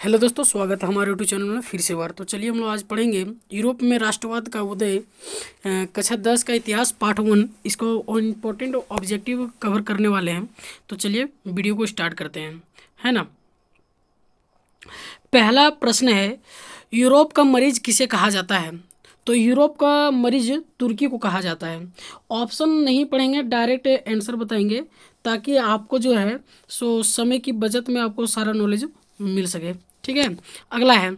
Hello दोस्तों, स्वागत है हमारे यूट्यूब चैनल में फिर से बार। तो चलिए हम लोग आज पढ़ेंगे यूरोप में राष्ट्रवाद का उदय, कक्षा 10 का इतिहास पार्ट 1। इसको इम्पोर्टेंट ऑब्जेक्टिव कवर करने वाले हैं। तो चलिए वीडियो को स्टार्ट करते हैं, है ना। पहला प्रश्न है, यूरोप का मरीज किसे कहा जाता है? तो यूरोप का मरीज तुर्की को कहा जाता है। ऑप्शन नहीं पढ़ेंगे, डायरेक्ट आंसर बताएंगे ताकि आपको जो है सो समय की बचत में आपको सारा नॉलेज मिल सके। ठीक है। अगला है,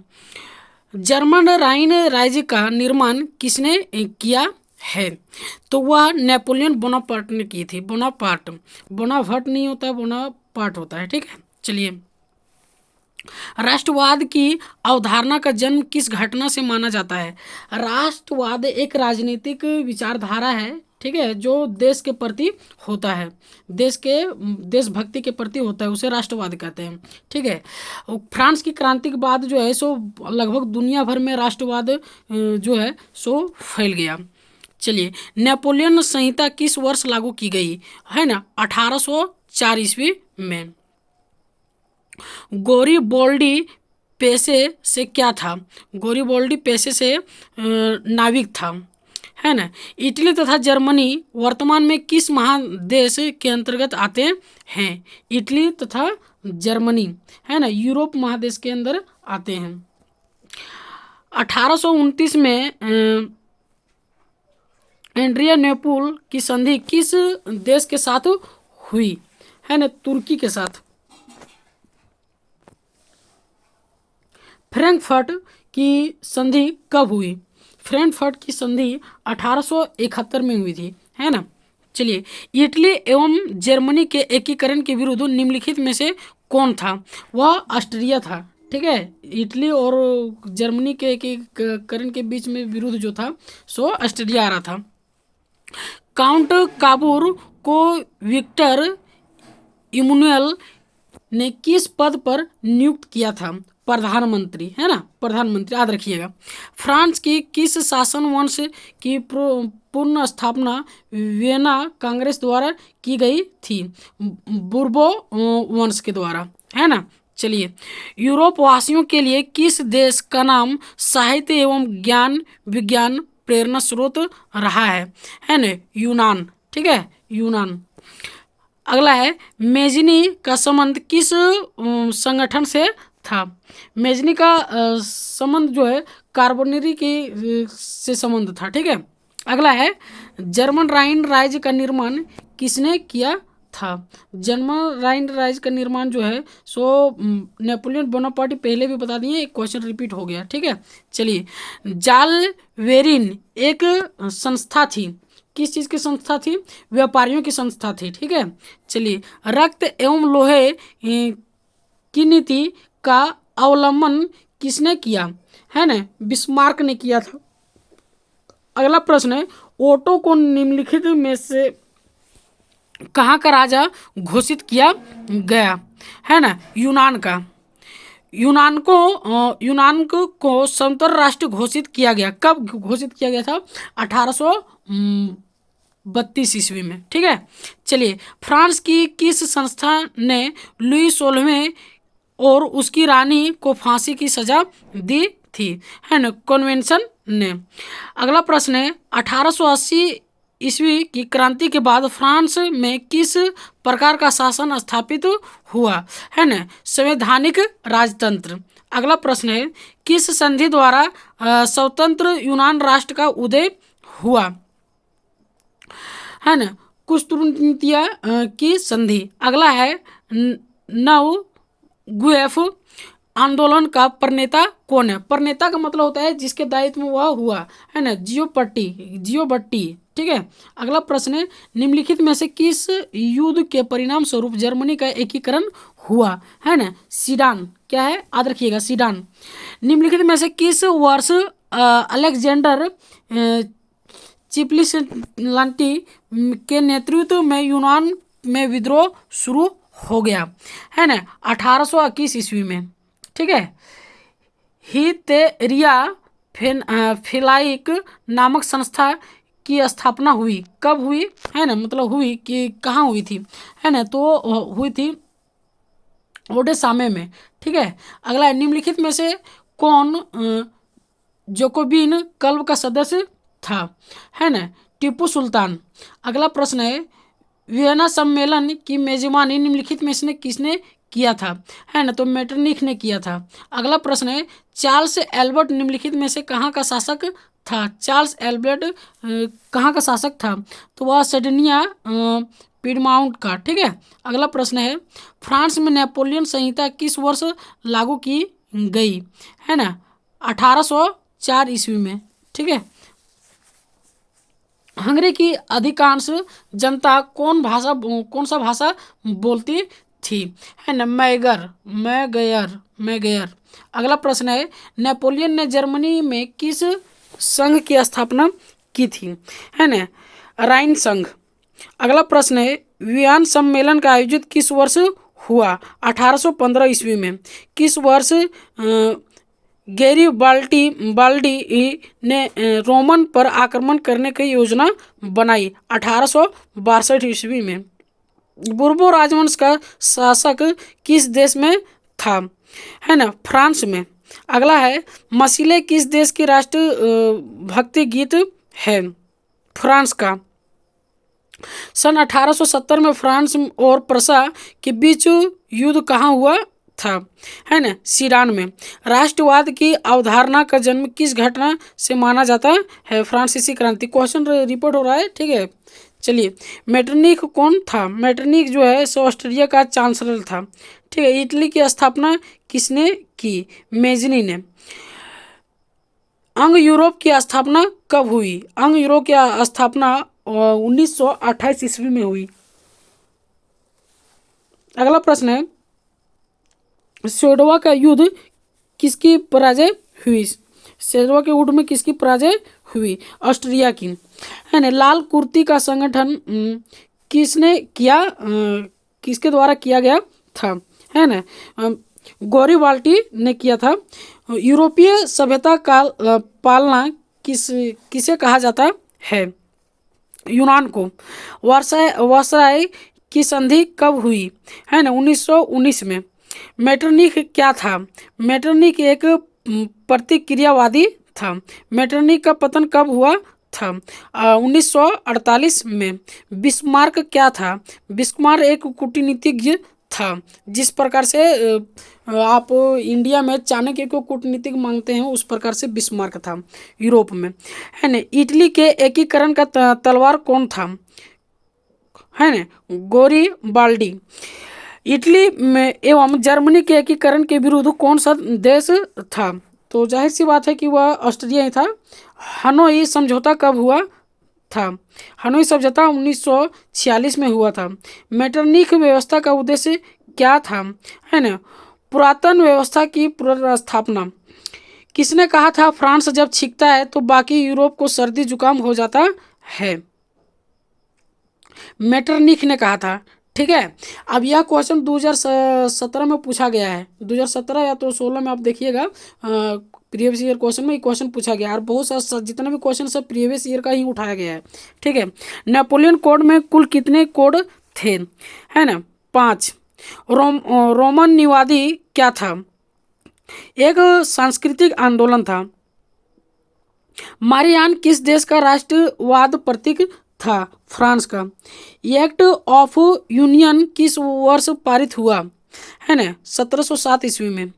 जर्मन राइन राज्य का निर्माण किसने किया है? तो वह नेपोलियन बोनापार्ट ने की थी। बोनापार्ट, बोनाभट नहीं होता है, बोनापार्ट होता है। ठीक है। चलिए, राष्ट्रवाद की अवधारणा का जन्म किस घटना से माना जाता है? राष्ट्रवाद एक राजनीतिक विचारधारा है, ठीक है, जो देश के प्रति होता है, देशभक्ति के प्रति होता है, उसे राष्ट्रवाद कहते हैं। ठीक है। फ्रांस की क्रांति के बाद जो है सो लगभग दुनिया भर में राष्ट्रवाद जो है सो फैल गया। चलिए, नेपोलियन संहिता किस वर्ष लागू की गई है ना? 1804 ईस्वी में। गोरिबोल्डी पेशे से क्या था? गोरिबोल्डी पेशे से नाविक था, है ना। इटली तथा जर्मनी वर्तमान में किस महादेश के अंतर्गत आते हैं? इटली तथा जर्मनी, है ना, यूरोप महादेश के अंदर आते हैं। 1829 में एड्रियानोपुल की संधि किस देश के साथ हुई? है ना, तुर्की के साथ। फ्रैंकफर्ट की संधि कब हुई? फ्रैंकफर्ट की संधि 1871 में हुई थी, है ना। चलिए, इटली एवं जर्मनी के एकीकरण के विरुद्ध निम्नलिखित में से कौन था? वह ऑस्ट्रिया था। ठीक है। इटली और जर्मनी के एकीकरण के बीच में विरोध जो था सो ऑस्ट्रिया आ रहा था। काउंट काबूर को विक्टर इमैनुअल ने किस पद पर नियुक्त किया था? प्रधानमंत्री, है ना, प्रधानमंत्री, याद रखिएगा। फ्रांस की किस शासन वंश की पूर्ण स्थापना वियना कांग्रेस द्वारा की गई थी? बुर्बो वंश के द्वारा, है ना। चलिए, यूरोप वासियों के लिए किस देश का नाम साहित्य एवं ज्ञान विज्ञान प्रेरणा स्रोत रहा है ना? यूनान। ठीक है, यूनान। अगला है, मेजनी का संबंध किस संगठन से था? मेजनी का संबंध जो है कार्बोनेरी की से संबंध था। ठीक है। अगला है, जर्मन राइन राज्य का निर्माण किसने किया था? जर्मन राइन राज्य का निर्माण जो है सो नेपोलियन बोनापार्ट, पहले भी बता दिए, एक क्वेश्चन रिपीट हो गया। ठीक है। चलिए, जाल वेरिन एक संस्था थी। किस चीज़ की संस्था थी? व्यापारियों की संस्था थी। ठीक है। चलिए, रक्त एवं लोहे की नीति का अवलंबन किसने किया? है ना, बिस्मार्क ने किया था। अगला प्रश्न है, ओटो को निम्नलिखित में से कहाँ का राजा घोषित किया गया? है ना, यूनान का। यूनान को स्वतंत्र राष्ट्र घोषित किया गया। कब घोषित किया गया था? 1832 ईस्वी में। ठीक है। चलिए, फ्रांस की किस संस्था ने लुई 16वें और उसकी रानी को फांसी की सजा दी थी? है ना, कन्वेंशन ने। अगला प्रश्न है, 1880 ईस्वी की क्रांति के बाद फ्रांस में किस प्रकार का शासन स्थापित हुआ? है ना, संवैधानिक राजतंत्र। अगला प्रश्न है, किस संधि द्वारा स्वतंत्र यूनान राष्ट्र का उदय हुआ? है ना, कुस्तुनतिया की संधि। अगला है, नव गुएफ आंदोलन का प्रणेता कौन है? प्रणेता का मतलब होता है जिसके दायित्व में वह हुआ, है ना, जियोबट्टी। ठीक है। अगला प्रश्न है, निम्नलिखित में से किस युद्ध के परिणाम स्वरूप जर्मनी का एकीकरण हुआ? है ना, सीडान। क्या है? याद रखिएगा, सीडान। निम्नलिखित में से किस वर्ष अलेक्जेंडर चिपलिसलांटी के नेतृत्व में यूनान में विद्रोह शुरू हो गया? है ना, 1821 ईस्वी में। ठीक है। हितेरिया फिलाइक नामक संस्था की स्थापना हुई। कब हुई? है ना, मतलब हुई कि कहाँ हुई थी? है ना, तो हुई थी ओडेसामे में। ठीक है। अगला है, निम्नलिखित में से कौन जोकोबिन क्लब का सदस्य था, है ना? टीपू सुल्तान। अगला प्रश्न है, वियना सम्मेलन की मेजबानी निम्नलिखित में से किसने किया था, है ना? तो मेटरनिख ने किया था। अगला प्रश्न है, चार्ल्स एल्बर्ट निम्नलिखित में से कहाँ का शासक था? चार्ल्स एल्बर्ट कहाँ का शासक था? तो वह सर्डिनिया पीडमाउंट का। ठीक है। अगला प्रश्न है, फ्रांस में नेपोलियन संहिता किस वर्ष लागू की गई, है ना? 1804 ईस्वी में। ठीक है। हंगरी की अधिकांश जनता कौन सा भाषा बोलती थी, है ना? मैगयर। अगला प्रश्न है, नेपोलियन ने जर्मनी में किस संघ की स्थापना की थी, है ना? राइन संघ। अगला प्रश्न है, वियन सम्मेलन का आयोजित किस वर्ष हुआ? 1815 ईस्वी में। किस वर्ष बाल्डी ने रोमन पर आक्रमण करने की योजना बनाई? 1862 ईस्वी में। बुर्बो राजवंश का शासक किस देश में था, है ना? फ्रांस में। अगला है, मसीले किस देश की राष्ट्र भक्ति गीत है? फ्रांस का। सन 1870 में फ्रांस और प्रसा के बीच युद्ध कहाँ हुआ था, है ना? सीडान में। राष्ट्रवाद की अवधारणा का जन्म किस घटना से माना जाता है? फ्रांसीसी क्रांति। क्वेश्चन रिपोर्ट हो रहा है। ठीक है। चलिए, मेटरनिख कौन था? मेटरनिख जो है सो ऑस्ट्रिया का चांसलर था। ठीक है। इटली की स्थापना किसने की? मेजनी ने। अंग यूरोप की स्थापना कब हुई? अंग यूरोप की स्थापना 1928 ईस्वी में हुई। अगला प्रश्न है, सेडोवा का युद्ध किसकी पराजय हुई? सेडोवा के युद्ध में किसकी पराजय हुई? ऑस्ट्रिया की, है ना? लाल कुर्ती का संगठन किसने किया, किसके द्वारा किया गया था, है ना? गैरिबाल्डी ने किया था। यूरोपीय सभ्यता का पालना किसे कहा जाता है? यूनान को। वर्साई की संधि कब हुई, है ना? 1919 में। मेटरनिख क्या था? मेटरनिख एक प्रतिक्रियावादी था। मेटरनिख का पतन कब हुआ था? 1948 में। बिस्मार्क क्या था? बिस्मार्क एक कूटनीतिज्ञ था। जिस प्रकार से आप इंडिया में चाणक्य को कूटनीतिक मानते हैं, उस प्रकार से बिस्मार्क था यूरोप में, है ना? इटली के एकीकरण का तलवार कौन था, है ना? गैरिबाल्डी। इटली में एवं जर्मनी के एकीकरण के विरुद्ध कौन सा देश था? तो जाहिर सी बात है कि वह ऑस्ट्रिया ही था। हनोई समझौता कब हुआ था? हनोई समझौता 1946 में हुआ था। मेटरनिख व्यवस्था का उद्देश्य क्या था, है ना? पुरातन व्यवस्था की पुनर्स्थापना। किसने कहा था, फ्रांस जब छींकता है तो बाकी यूरोप को सर्दी जुकाम हो जाता है? मेटरनिख ने कहा था। ठीक है। अब यह क्वेश्चन 2017 में पूछा गया है। 2017 या तो 16 में आप देखिएगा, प्रीवियस ईयर क्वेश्चन में क्वेश्चन पूछा गया है। और बहुत सारा जितना भी क्वेश्चन सब प्रीवियस ईयर का ही उठाया गया है। ठीक है। नेपोलियन कोड में कुल कितने कोड थे, है ना? 5। रोमन निवादी क्या था? एक सांस्कृतिक आंदोलन था। मारियान किस देश का राष्ट्रवाद प्रतीक था? फ्रांस का। एक्ट ऑफ यूनियन किस वर्ष पारित हुआ, है ना? 1707 ईस्वी में।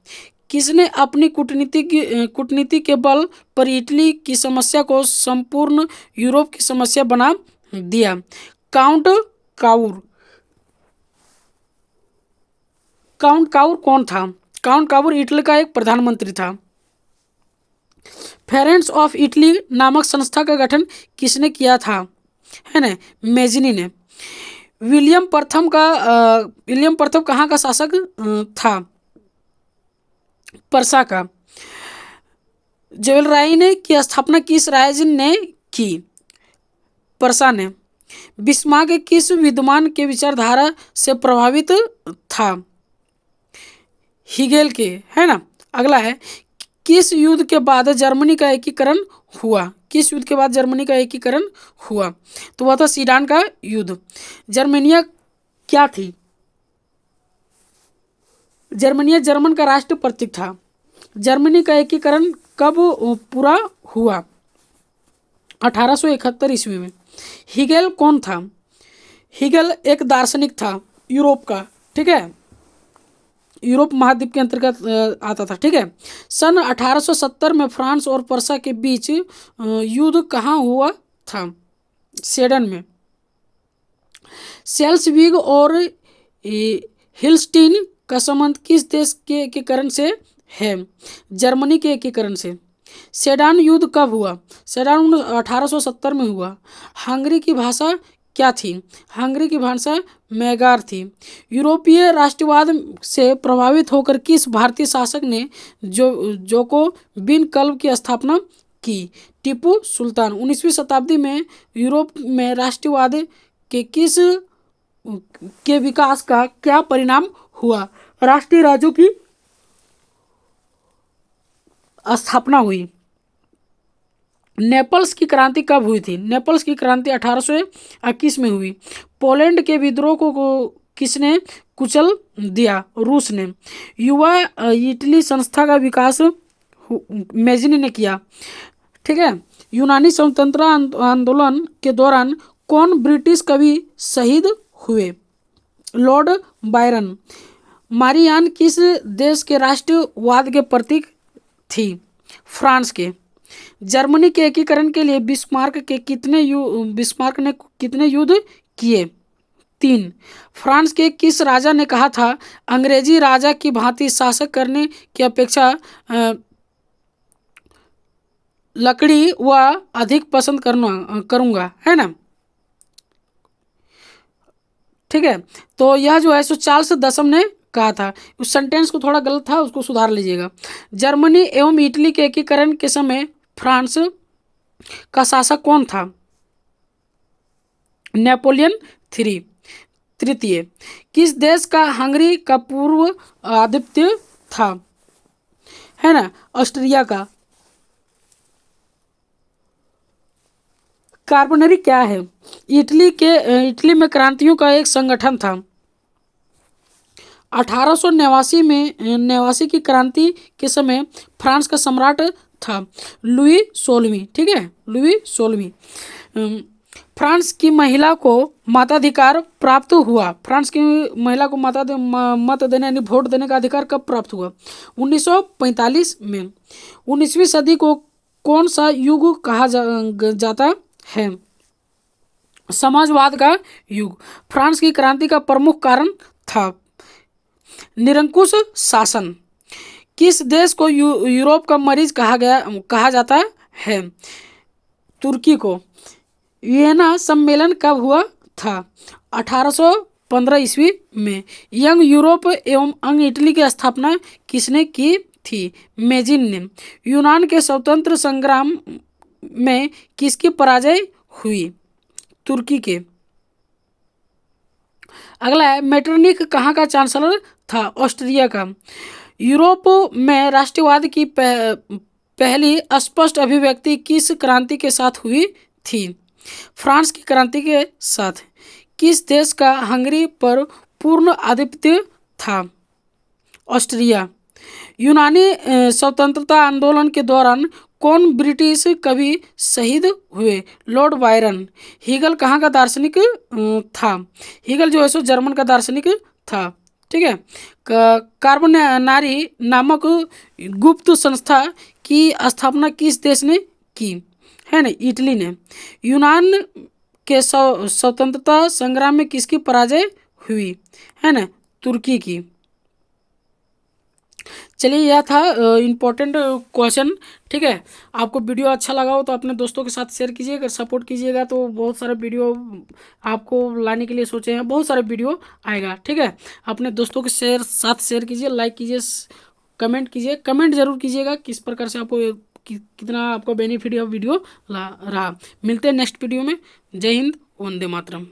किसने अपनी कूटनीति के बल पर इटली की समस्या को संपूर्ण यूरोप की समस्या बना दिया? Count Cavour. काउंट काउर कौन था? काउंट काउर इटली का एक प्रधानमंत्री था। फ्रेंड्स ऑफ इटली नामक संस्था का गठन किसने किया था, है ना? मेजनी ने। विलियम प्रथम कहाँ का शासक था? परसा का। जेवेलराइन की स्थापना किस राज्य ने की? परसा ने। बिस्मार्क किस विद्वान के विचारधारा से प्रभावित था? हिगेल के, है ना? अगला है, किस युद्ध के बाद जर्मनी का एकीकरण हुआ? किस युद्ध के बाद जर्मनी का एकीकरण हुआ? तो वह था सीडान का युद्ध। जर्मेनिया क्या थी? जर्मनी जर्मन का राष्ट्र प्रतीक था। जर्मनी का एकीकरण कब पूरा हुआ? 1871 ईस्वी में। हिगेल कौन था? हिगेल एक दार्शनिक था यूरोप का, ठीक है, यूरोप महाद्वीप के अंतर्गत आता था, ठीक है। सन 1870 में फ्रांस और पर्सा के बीच युद्ध कहाँ हुआ था? स्वीडन में। सेल्सविग और हिल्स्टीन का संबंध किस देश के एकीकरण से है? जर्मनी के एकीकरण से। सेडान युद्ध कब हुआ? सेडान 1870 में हुआ। हंगरी की भाषा क्या थी? हंगरी की भाषा मैगार थी। यूरोपीय राष्ट्रवाद से प्रभावित होकर किस भारतीय शासक ने जोकोबिन क्लब की स्थापना की? टीपू सुल्तान। 19वीं शताब्दी में यूरोप में राष्ट्रवाद के विकास का क्या परिणाम हुआ? राष्ट्रीय राज्यों की स्थापना हुई। नेपल्स की क्रांति कब हुई थी? नेपल्स की क्रांति 1821 में हुई। पोलैंड के विद्रोह को किसने कुचल दिया? रूस ने। युवा इटली संस्था का विकास मैजिनी ने किया, ठीक है। यूनानी स्वतंत्रता आंदोलन के दौरान कौन ब्रिटिश कवि शहीद हुए? Lord Byron. मारियान किस देश के राष्ट्रवाद के प्रतीक थी? फ्रांस के। जर्मनी के एकीकरण के लिए बिस्मार्क ने कितने युद्ध किए? 3। फ्रांस के किस राजा ने कहा था अंग्रेजी राजा की भांति शासन करने की अपेक्षा लकड़ी व अधिक पसंद करूंगा, है ना, ठीक है। तो यह जो है सो चार्ल्स दशम ने कहा था। उस सेंटेंस को थोड़ा गलत था, उसको सुधार लीजिएगा। जर्मनी एवं इटली के एकीकरण के समय फ्रांस का शासक कौन था? नेपोलियन तृतीय। किस देश का हंगरी का पूर्व आधिपत्य था? है ना, ऑस्ट्रिया का। कार्बोनरी क्या है? इटली में क्रांतियों का एक संगठन था। 1889 की क्रांति के समय फ्रांस का सम्राट था लुई 16वीं, ठीक है, लुई 16वीं। फ्रांस की महिला को मताधिकार प्राप्त हुआ। फ्रांस की महिला को मत देने यानी वोट देने का अधिकार कब प्राप्त हुआ? 1945 में। 19वीं सदी को कौन सा युग कहा जाता है? समाजवाद का युग। फ्रांस की क्रांति का प्रमुख कारण था निरंकुश शासन। किस देश को यूरोप का मरीज कहा जाता है? तुर्की को। वियना सम्मेलन कब हुआ था? 1815 ईस्वी में। यंग यूरोप एवं अंग इटली की स्थापना किसने की थी? मैजिन ने। यूनान के स्वतंत्र संग्राम में किसकी पराजय हुई? तुर्की के। अगला है मेटरनिख कहाँ का चांसलर था? ऑस्ट्रिया का। यूरोप में राष्ट्रवाद की पहली स्पष्ट अभिव्यक्ति किस क्रांति के साथ हुई थी? फ्रांस की क्रांति के साथ। किस देश का हंगरी पर पूर्ण आधिपत्य था? ऑस्ट्रिया। यूनानी स्वतंत्रता आंदोलन के दौरान कौन ब्रिटिश कवि शहीद हुए? Lord Byron. हीगल कहाँ का दार्शनिक था? हीगल जो है सो जर्मन का दार्शनिक था, ठीक है। कार्बोनारी नामक गुप्त संस्था की स्थापना किस देश ने की? है ना, इटली ने। यूनान के स्वतंत्रता संग्राम में किसकी पराजय हुई? है ना, तुर्की की। चलिए, यह था इम्पोर्टेंट क्वेश्चन, ठीक है। आपको वीडियो अच्छा लगा हो तो अपने दोस्तों के साथ शेयर कीजिए। अगर सपोर्ट कीजिएगा तो बहुत सारे वीडियो आपको लाने के लिए सोचे हैं, बहुत सारे वीडियो आएगा, ठीक है। अपने दोस्तों के साथ शेयर कीजिए, लाइक कीजिए, कमेंट कीजिए। कमेंट जरूर कीजिएगा किस प्रकार से आपको कितना आपको बेनिफिट या वीडियो रहा। मिलते हैं नेक्स्ट वीडियो में। जय हिंद, वंदे मातरम।